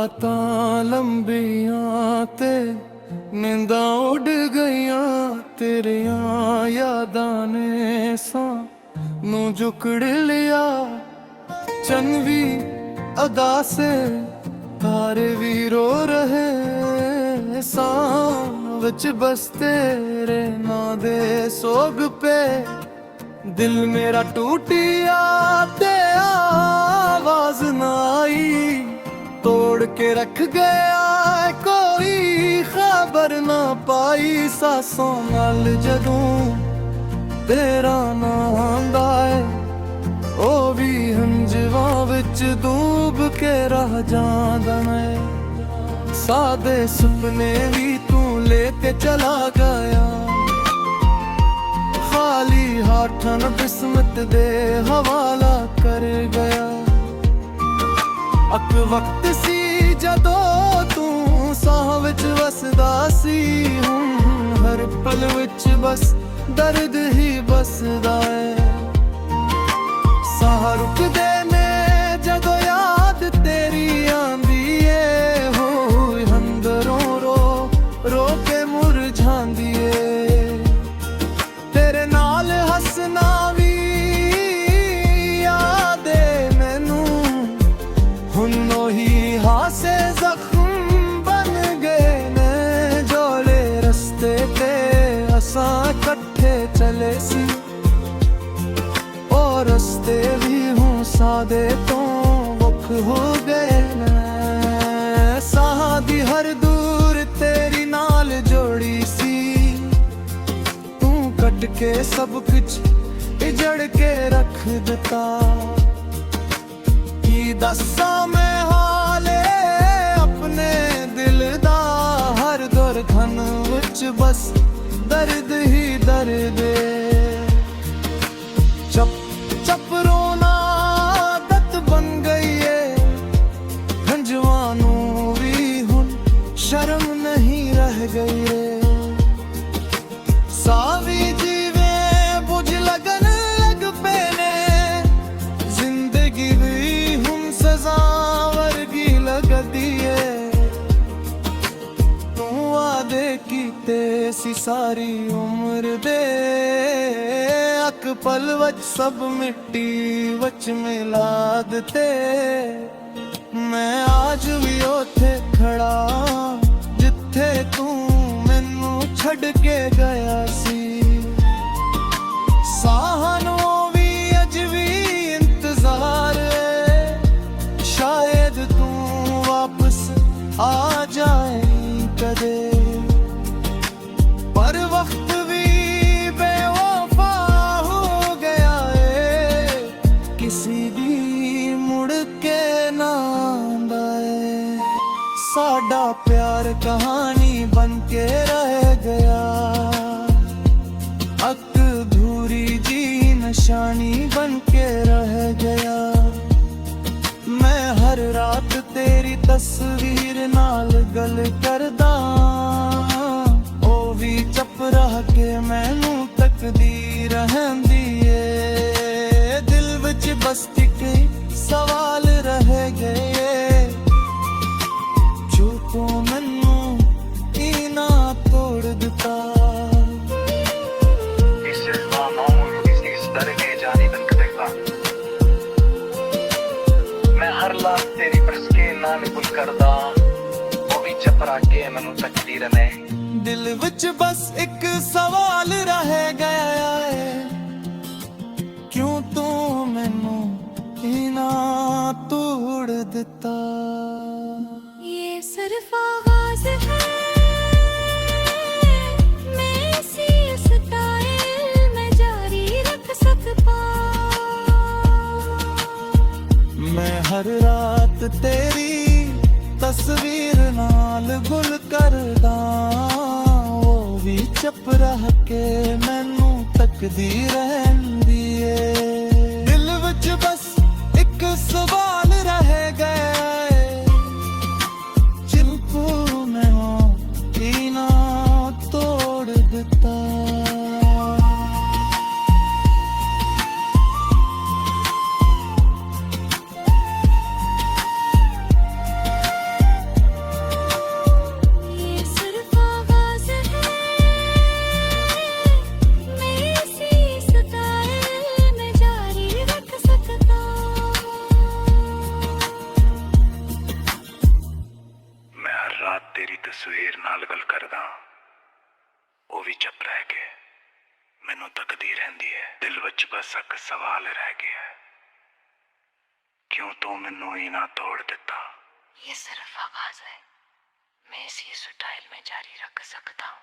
ਰਾਤਾਂ ਲੰਬੀਆਂ ਤੇ ਨੀਂਦਾਂ ਉੱਡ ਗਈਆਂ, ਤੇਰੀਆਂ ਯਾਦਾਂ ਨੇ ਸਾਂ ਨੂੰ ਜੁਕੜ ਲਿਆ। ਚੰਨ ਵੀ ਅਦਾਸੇ ਤਾਰੇ ਵੀ ਰੋ ਰਹੇ ਸਾਂ, ਵਿੱਚ ਬਸ ਤੇਰੇ ਨਾਂ ਦੇ ਸੋਗ ਪੇ ਦਿਲ ਮੇਰਾ ਟੂਟਿਆ ਤੇ आवाज ना आई। तोड़ के रख गया कोई खबर ना पाई। सासों नाल जदों तेरा नाम आंदा है, ओ भी हंजवां विच डूब के रह जांदा मैं। सादे सुपने भी तू लेके चला गया, खाली हाथन किस्मत दे हवाला कर गया। अक वक्त सी जदों तू साह विच वसदा सी, हुण हर पल विच बस दर्द ही बसदा है। साह रुकदे ने जदों याद तेरी आंदी है, हो अंदरों रो रो के मुरझांदी है। तेरे नाल हसना भी याद है मैनू, हुण ओही हासे जख्म बन गए ने। जोड़े रस्ते ते असां कट्ठे चले सी, और रस्ते भी हूँ सादे तो वख हो गए ने। साह दी हर दूर तेरी नाल जोड़ी सी, तू कट के सब कुछ इजड़ के रख दिता। की दस्सां मैं हाले अपने दिल दा, हर दुरखन विच बस दर्द ही दर्द। चप चप रोना आदत बन गई है, गंजवानू भी हुण शर्म नहीं रह गई है। सावी जीवे बुझ लगन लग पे ने, जिंदगी भी हुण सजा वर्गी लगदी है। तू वादे कीते सी सारी उम्र दे, अक पल वच सब मिट्टी वच मिला दिते। मैं आज भी ओथे खड़ा जिथे तू मैनू छड़ के गया सी। साहनों भी अज भी इंतजार है, शायद तू वापस आ जाए कदे। पर वक्त भी बेवफा हो गया है, किसी भी मुड़ के ना आंदा है। साडा प्यार कहानी बन के रह गया, अधूरी जी निशानी बन के रह गया। मैं हर रात तेरी तस्वीर नाल गल करदा, ओ भी चप रह के मैनू तकदी रहंदी है। दिल विच बस एक सवाल रह गए, जो तू मैनू इना तोड़ दिता। मैं हर लाख तेरी बरस के नाल गुल करदा, वो भी चपरा के मैनू तकदीर ने। दिल विच बस एक सवाल रह गया है, क्यों तू मैनू इना तोड़ दिता। ये सिर्फ आगाज है, मैं इसी स्टाइल में जारी रख सकता। मैं हर रात तेरी तस्वीर नाल गुल करदा, वो भी चप रह के मैनू तकदी रहंदी है। दिल विच बस एक सवाल रह गया है, जिनको मैं इना तोड़ दिता। ਕੇ ਮੈਨੂੰ ਤੱਕਦੀ ਰਹਿੰਦੀ ਹੈ। ਦਿਲ ਵਿੱਚ ਬਸ ਇੱਕ ਸਵਾਲ ਰਹਿ ਗਿਆ ਹੈ, क्यों तू मैनू ही ना तोड़ देता। ये सिर्फ आगाज है, मैं इसी स्टाइल में जारी रख सकता हूँ।